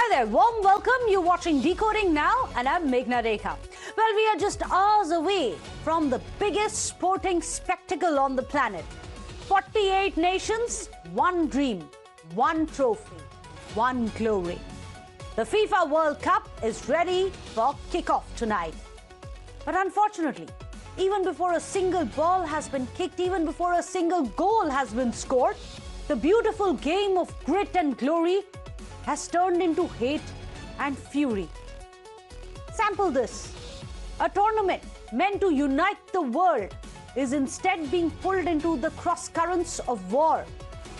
Hi there, warm welcome. You're watching Decoding Now and I'm Meghna Deka. Well, we are just hours away from the biggest sporting spectacle on the planet. 48 nations, one dream, one trophy, one glory. The FIFA World Cup is ready for kickoff tonight. But unfortunately, even before a single ball has been kicked, even before a single goal has been scored, the beautiful game of grit and glory has turned into hate and fury. Sample this. A tournament meant to unite the world is instead being pulled into the cross currents of war,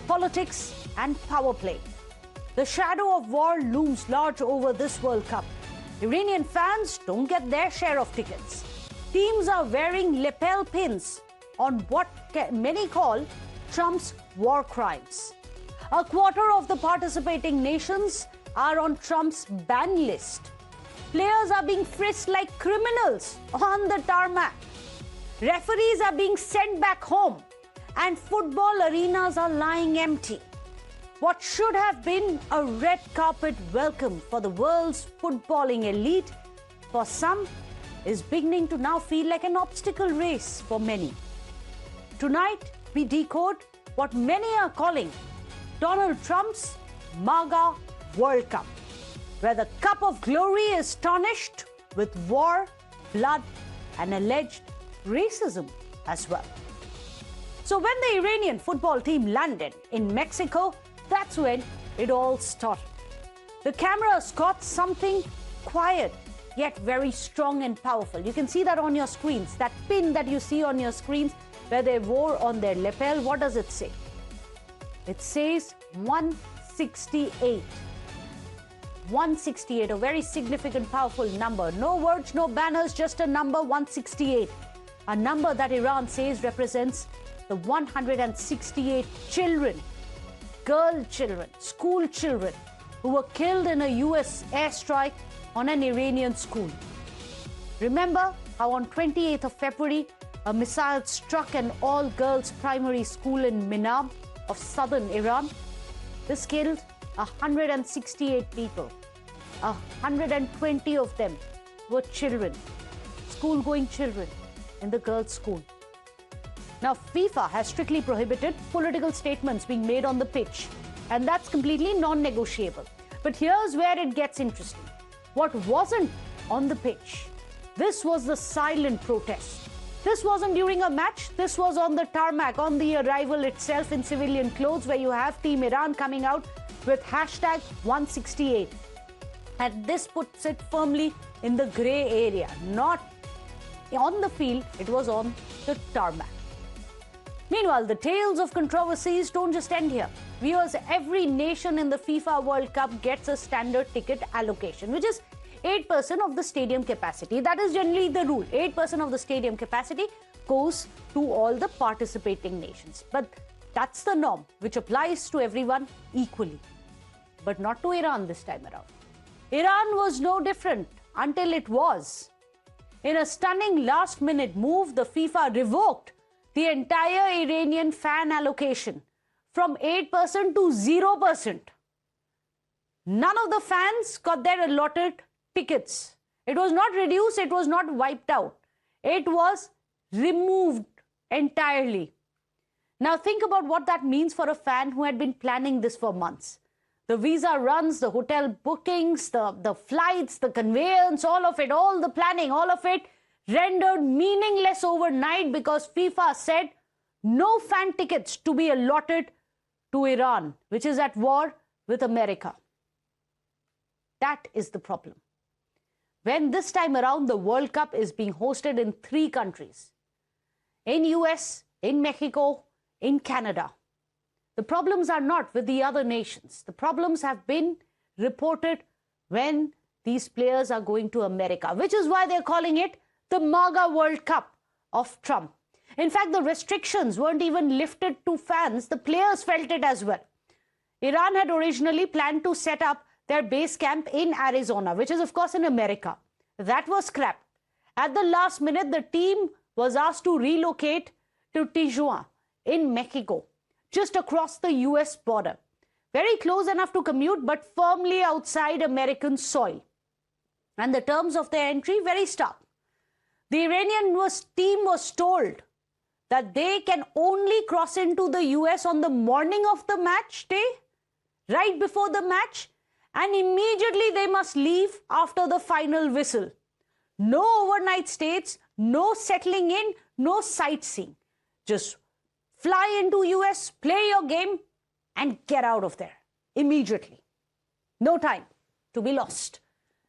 politics and power play. The shadow of war looms large over this World Cup. Iranian fans don't get their share of tickets. Teams are wearing lapel pins on what many call Trump's war crimes. A quarter of the participating nations are on Trump's ban list. Players are being frisked like criminals on the tarmac. Referees are being sent back home, and football arenas are lying empty. What should have been a red carpet welcome for the world's footballing elite, for some, is beginning to now feel like an obstacle race for many. Tonight, we decode what many are calling Donald Trump's MAGA World Cup, where the cup of glory is tarnished with war, blood, and alleged racism as well. So when the Iranian football team landed in Mexico, that's when it all started. The cameras caught something quiet, yet very strong and powerful. You can see that on your screens, that pin that you see on your screens where they wore on their lapel. What does it say? It says 168. 168, a very significant, powerful number. No words, no banners, just a number 168. A number that Iran says represents the 168 children, girl children, school children, who were killed in a US airstrike on an Iranian school. Remember how on 28th of February, a missile struck an all-girls primary school in Minab of southern Iran? This killed 168 people. 120 of them were children, school-going children in the girls' school. Now, FIFA has strictly prohibited political statements being made on the pitch, and that's completely non-negotiable. But here's where it gets interesting. What wasn't on the pitch? This was the silent protest. This wasn't during a match. This was on the tarmac, on the arrival itself in civilian clothes, where you have Team Iran coming out with hashtag 168. And this puts it firmly in the grey area. Not on the field, it was on the tarmac. Meanwhile, the tales of controversies don't just end here. Viewers, every nation in the FIFA World Cup gets a standard ticket allocation, which is 8% of the stadium capacity. That is generally the rule. 8% of the stadium capacity goes to all the participating nations. But that's the norm, which applies to everyone equally. But not to Iran this time around. Iran was no different until it was. In a stunning last-minute move, the FIFA revoked the entire Iranian fan allocation from 8% to 0%. None of the fans got their allotted tickets. It was not reduced, it was not wiped out. It was removed entirely. Now think about what that means for a fan who had been planning this for months. The visa runs, the hotel bookings, the flights, the conveyance, all of it, all the planning, all of it rendered meaningless overnight because FIFA said no fan tickets to be allotted to Iran, which is at war with America. That is the problem. When this time around the World Cup is being hosted in 3 countries, in US, in Mexico, in Canada, the problems are not with the other nations. The problems have been reported when these players are going to America, which is why they're calling it the MAGA World Cup of Trump. In fact, the restrictions weren't even lifted to fans. The players felt it as well. Iran had originally planned to set up their base camp in Arizona, which is, of course, in America. That was scrapped. At the last minute, the team was asked to relocate to Tijuana in Mexico, just across the US border. very close enough to commute, but firmly outside American soil. And the terms of their entry, very stark. The Iranian team was told that they can only cross into the US on the morning of the match day, right before the match, and immediately they must leave after the final whistle. No overnight stays, no settling in, no sightseeing. Just fly into US, play your game, and get out of there immediately. No time to be lost.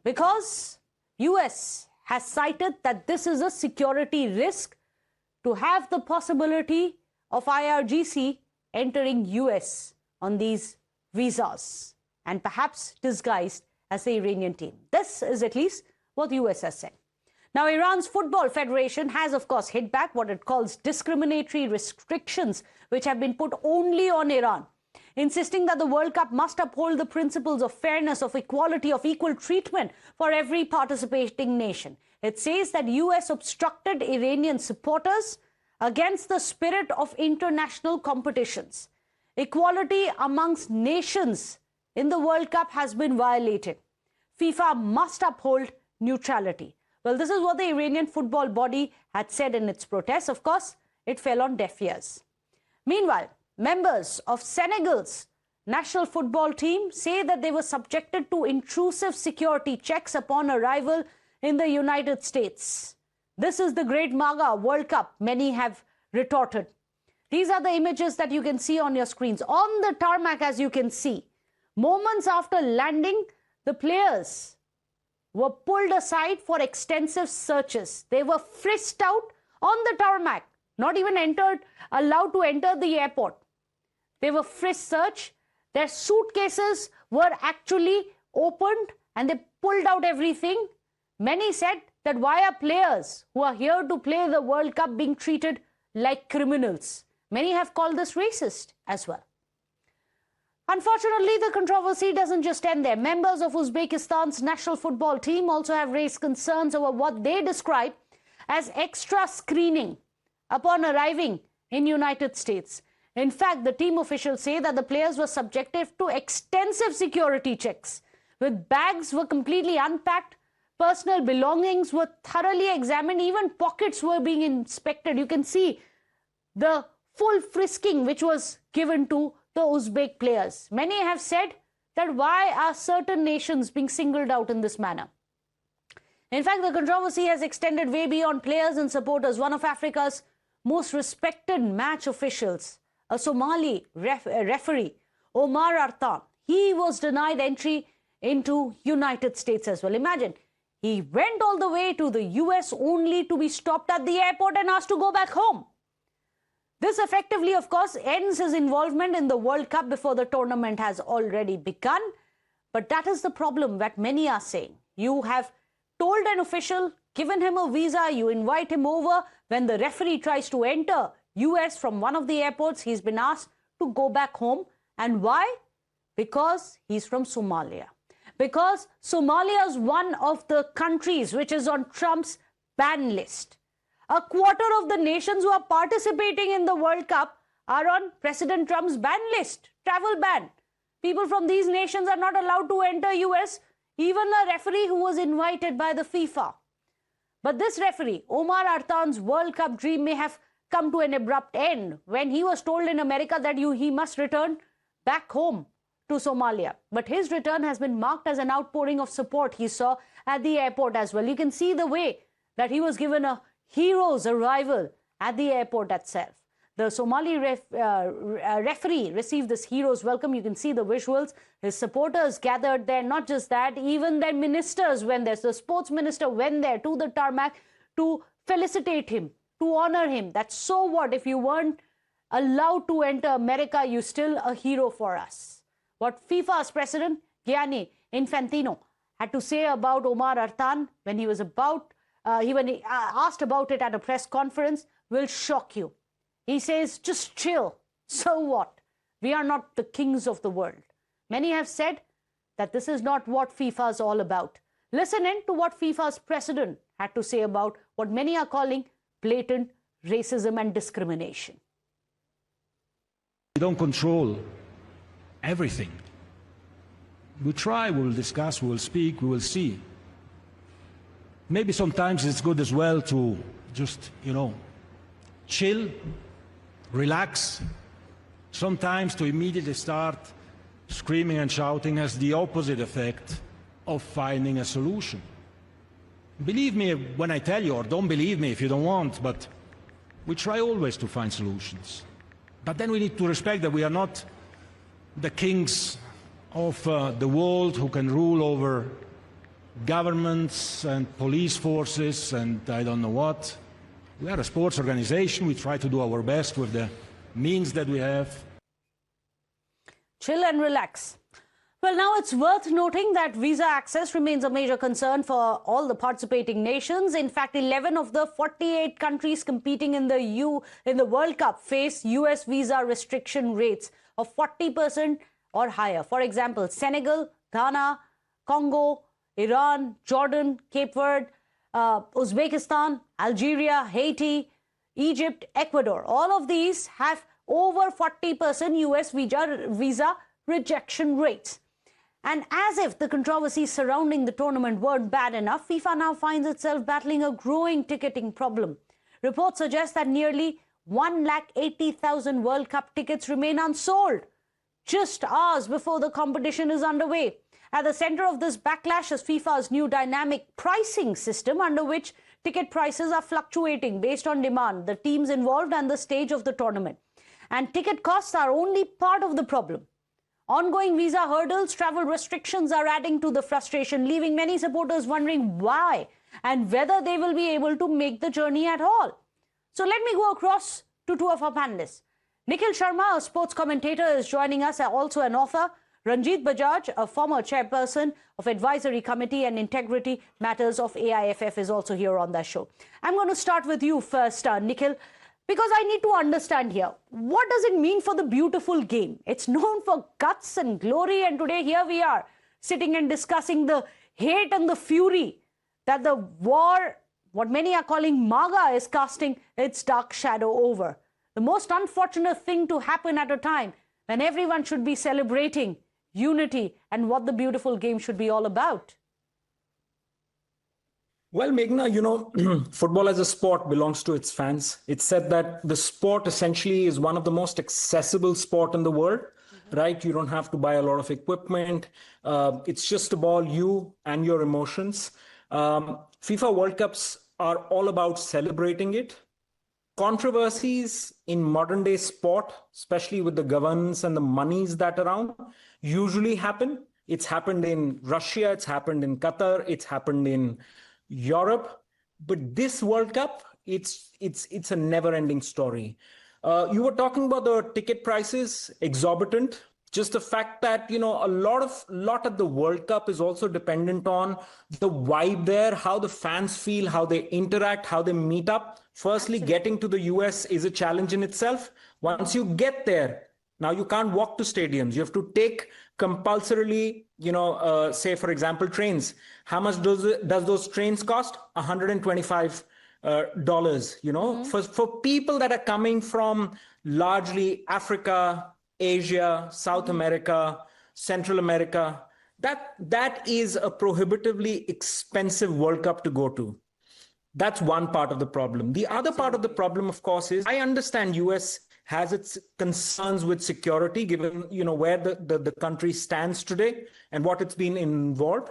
Because US has cited that this is a security risk to have the possibility of IRGC entering US on these visas and perhaps disguised as the Iranian team. This is at least what the US has said. Now, Iran's Football Federation has, of course, hit back what it calls discriminatory restrictions, which have been put only on Iran, insisting that the World Cup must uphold the principles of fairness, of equality, of equal treatment for every participating nation. It says that US obstructed Iranian supporters against the spirit of international competitions. Equality amongst nations in the World Cup has been violated. FIFA must uphold neutrality. Well, this is what the Iranian football body had said in its protest. Of course, it fell on deaf ears. Meanwhile, members of Senegal's national football team say that they were subjected to intrusive security checks upon arrival in the United States. This is the Great MAGA World Cup, many have retorted. These are the images that you can see on your screens. On the tarmac, as you can see, moments after landing, the players were pulled aside for extensive searches. They were frisked out on the tarmac, not even allowed to enter the airport. They were frisk searched. Their suitcases were actually opened and they pulled out everything. Many said that why are players who are here to play the World Cup being treated like criminals? Many have called this racist as well. Unfortunately, the controversy doesn't just end there. Members of Uzbekistan's national football team also have raised concerns over what they describe as extra screening upon arriving in United States. In fact, the team officials say that the players were subjected to extensive security checks, with bags were completely unpacked, personal belongings were thoroughly examined, even pockets were being inspected. You can see the full frisking which was given to the Uzbek players. Many have said that why are certain nations being singled out in this manner? In fact, the controversy has extended way beyond players and supporters. One of Africa's most respected match officials, a Somali referee, Omar Artan, he was denied entry into United States as well. Imagine, he went all the way to the US only to be stopped at the airport and asked to go back home. This effectively, of course, ends his involvement in the World Cup before the tournament has already begun. But that is the problem that many are saying. You have told an official, given him a visa, you invite him over. When the referee tries to enter US from one of the airports, he's been asked to go back home. And why? Because he's from Somalia. Because Somalia is one of the countries which is on Trump's ban list. A quarter of the nations who are participating in the World Cup are on President Trump's ban list, travel ban. People from these nations are not allowed to enter US, even a referee who was invited by the FIFA. But this referee, Omar Artan's World Cup dream may have come to an abrupt end when he was told in America that he must return back home to Somalia. But his return has been marked as an outpouring of support he saw at the airport as well. You can see the way that he was given a hero's arrival at the airport itself. The Somali referee received this hero's welcome. You can see the visuals. His supporters gathered there. Not just that, even their ministers went there. So the sports minister went there to the tarmac to felicitate him, to honor him. That's so what? If you weren't allowed to enter America, you're still a hero for us. What FIFA's president, Gianni Infantino, had to say about Omar Artan when he was asked about it at a press conference will shock you. He says, just chill. So what? We are not the kings of the world. Many have said that this is not what FIFA is all about. Listen in to what FIFA's president had to say about what many are calling blatant racism and discrimination. We don't control everything. We try, we will discuss, we will speak, we will see. Maybe sometimes it's good as well to just, chill, relax. Sometimes to immediately start screaming and shouting has the opposite effect of finding a solution. Believe me when I tell you, or don't believe me if you don't want, but we try always to find solutions. But then we need to respect that we are not the kings of the world who can rule over governments and police forces and I don't know what. We are a sports organization. We try to do our best with the means that we have. Chill and relax. Well, now it's worth noting that visa access remains a major concern for all the participating nations. In fact, 11 of the 48 countries competing in the World Cup face US visa restriction rates of 40% or higher. For example, Senegal, Ghana, Congo, Iran, Jordan, Cape Verde, Uzbekistan, Algeria, Haiti, Egypt, Ecuador. All of these have over 40% US visa rejection rates. And as if the controversies surrounding the tournament weren't bad enough, FIFA now finds itself battling a growing ticketing problem. Reports suggest that nearly 180,000 World Cup tickets remain unsold, just hours before the competition is underway. At the center of this backlash is FIFA's new dynamic pricing system, under which ticket prices are fluctuating based on demand, the teams involved, and the stage of the tournament. And ticket costs are only part of the problem. Ongoing visa hurdles, travel restrictions are adding to the frustration, leaving many supporters wondering why and whether they will be able to make the journey at all. So let me go across to two of our panelists. Nikhil Sharma, a sports commentator, is joining us, also an author. Ranjit Bajaj, a former chairperson of Advisory Committee and Integrity Matters of AIFF, is also here on the show. I'm going to start with you first, Nikhil, because I need to understand here, what does it mean for the beautiful game? It's known for guts and glory, and today here we are sitting and discussing the hate and the fury that the war, what many are calling MAGA, is casting its dark shadow over. The most unfortunate thing to happen at a time when everyone should be celebrating unity and what the beautiful game should be all about. Well, Meghna, football as a sport belongs to its fans. It's said that the sport essentially is one of the most accessible sport in the world, right? You don't have to buy a lot of equipment. It's just about you and your emotions. FIFA World Cups are all about celebrating it. Controversies in modern day sport, especially with the governance and the monies that are around, usually happen. It's happened in Russia, it's happened in Qatar, it's happened in Europe. But this World Cup, it's a never-ending story. You were talking about the ticket prices, exorbitant. Just the fact that, a lot of the World Cup is also dependent on the vibe there, how the fans feel, how they interact, how they meet up. Firstly, getting to the US is a challenge in itself. Once you get there, now you can't walk to stadiums. You have to take compulsorily, say, for example, trains. How much does those trains cost? $125. For people that are coming from largely Africa, Asia, South America, Central America, that is a prohibitively expensive World Cup to go to. That's one part of the problem. The other part of the problem, of course, is I understand US has its concerns with security, given where the country stands today and what it's been involved.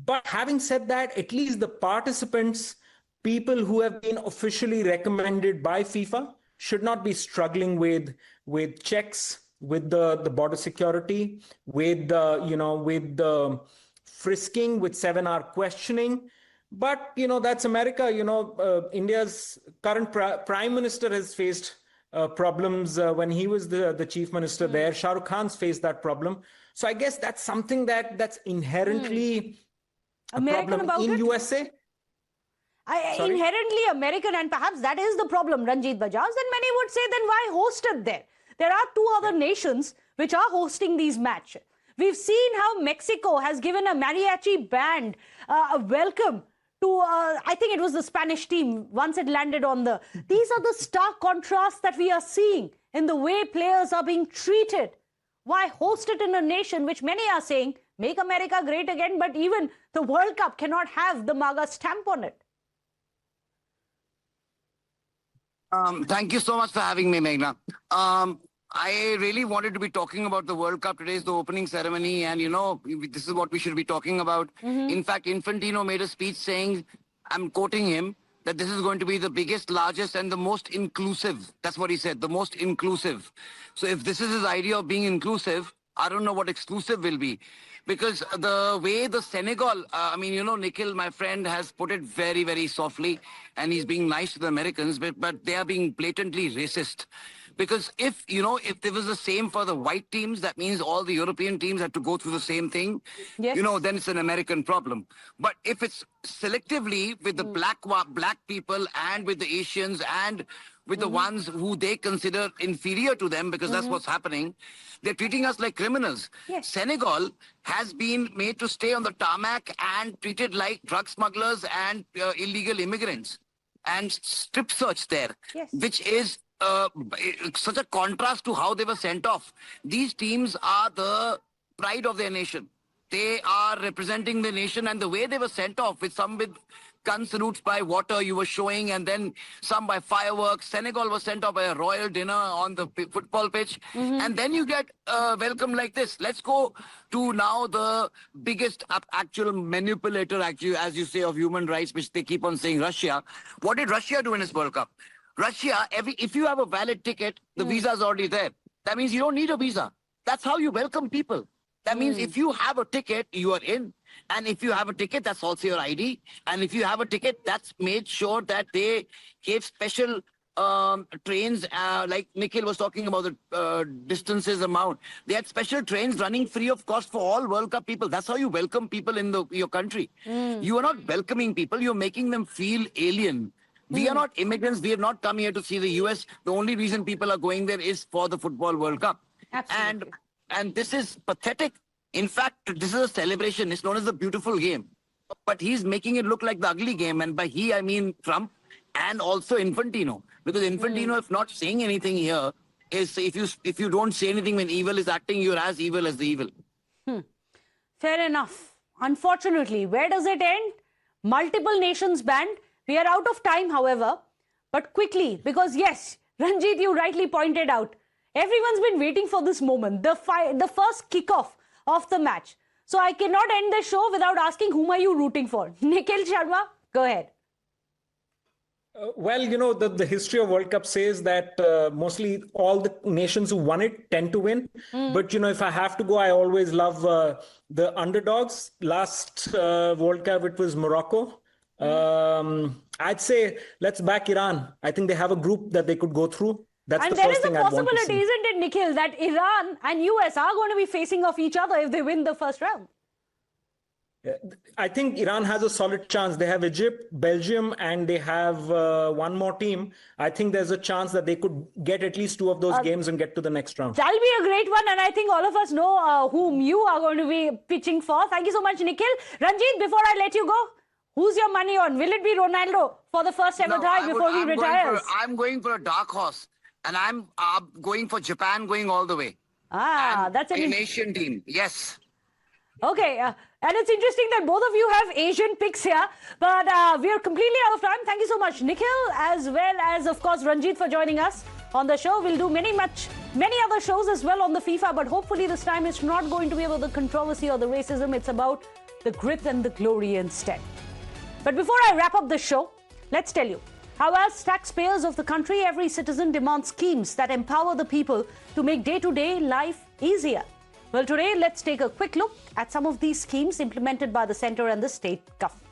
But having said that, at least the participants, people who have been officially recommended by FIFA, should not be struggling with checks, with the border security, with the frisking, with 7-hour questioning. But that's America. India's current prime minister has faced problems when he was the chief minister there. Shah Rukh Khan's faced that problem. So I guess that's something that's inherently a American problem in USA. Inherently American, and perhaps that is the problem, Ranjit Bajaj. Then many would say, then why host it there? There are two other nations which are hosting these matches. We've seen how Mexico has given a mariachi band a welcome to, I think it was the Spanish team, once it landed on the... These are the stark contrasts that we are seeing in the way players are being treated. Why host it in a nation which many are saying, make America great again, but even the World Cup cannot have the MAGA stamp on it? Thank you so much for having me, Meghna. I really wanted to be talking about the World Cup. Today is the opening ceremony, and this is what we should be talking about. In fact, Infantino made a speech saying, I'm quoting him, that this is going to be the biggest, largest, and the most inclusive. That's what he said, the most inclusive. So if this is his idea of being inclusive, I don't know what exclusive will be. Because the way the Senegal, Nikhil, my friend, has put it very, very softly, and he's being nice to the Americans, but they are being blatantly racist. Because if there was the same for the white teams, that means all the European teams had to go through the same thing, yes. Then it's an American problem. But if it's selectively with the black people and with the Asians and with the ones who they consider inferior to them, because that's what's happening, they're treating us like criminals. Yes. Senegal has been made to stay on the tarmac and treated like drug smugglers and illegal immigrants and strip search there, yes. which is such a contrast to how they were sent off. These teams are the pride of their nation. They are representing the nation, and the way they were sent off, with some with gun salutes by water you were showing, and then some by fireworks. Senegal was sent off by a royal dinner on the football pitch, and then you get welcome like this. Let's go to now the biggest actual manipulator, actually, as you say, of human rights, which they keep on saying, Russia. What did Russia do in this World Cup? Russia, if you have a valid ticket, the visa is already there. That means you don't need a visa. That's how you welcome people. That means if you have a ticket, you are in. And if you have a ticket, that's also your ID. And if you have a ticket, that's made sure that they gave special trains, like Nikhil was talking about the distances amount. They had special trains running free of cost for all World Cup people. That's how you welcome people in your country. You are not welcoming people. You're making them feel alien. We are not immigrants. We have not come here to see the US. The only reason people are going there is for the Football World Cup. Absolutely. And this is pathetic. In fact, this is a celebration. It's known as the beautiful game. But he's making it look like the ugly game. And by he, I mean Trump and also Infantino. Because Infantino, if not saying anything here, is if you don't say anything when evil is acting, you're as evil as the evil. Fair enough. Unfortunately, where does it end? Multiple nations banned. We are out of time, however. But quickly, because yes, Ranjit, you rightly pointed out, everyone's been waiting for this moment, the first kickoff of the match. So I cannot end the show without asking, whom are you rooting for? Nikhil Sharma, go ahead. Well, the history of World Cup says that mostly all the nations who won it tend to win. But, if I have to go, I always love the underdogs. Last World Cup, it was Morocco. I'd say let's back Iran. I think they have a group that they could go through. That's the first thing I'd want to see. And there is a possibility, isn't it, Nikhil, that Iran and US are going to be facing off each other if they win the first round? I think Iran has a solid chance. They have Egypt, Belgium, and they have one more team. I think there's a chance that they could get at least two of those games and get to the next round. That'll be a great one, and I think all of us know whom you are going to be pitching for. Thank you so much, Nikhil. Ranjit, before I let you go, who's your money on? Will it be Ronaldo for the first ever time before he retires? I'm going for a dark horse, and I'm going for Japan going all the way. That's an Asian team. Yes. Okay, and it's interesting that both of you have Asian picks here, but we are completely out of time. Thank you so much, Nikhil, as well as, of course, Ranjit for joining us on the show. We'll do many other shows as well on the FIFA, but hopefully this time it's not going to be about the controversy or the racism. It's about the grit and the glory instead. But before I wrap up the show, let's tell you how, as taxpayers of the country, every citizen demands schemes that empower the people to make day-to-day life easier. Well, today, let's take a quick look at some of these schemes implemented by the centre and the state government.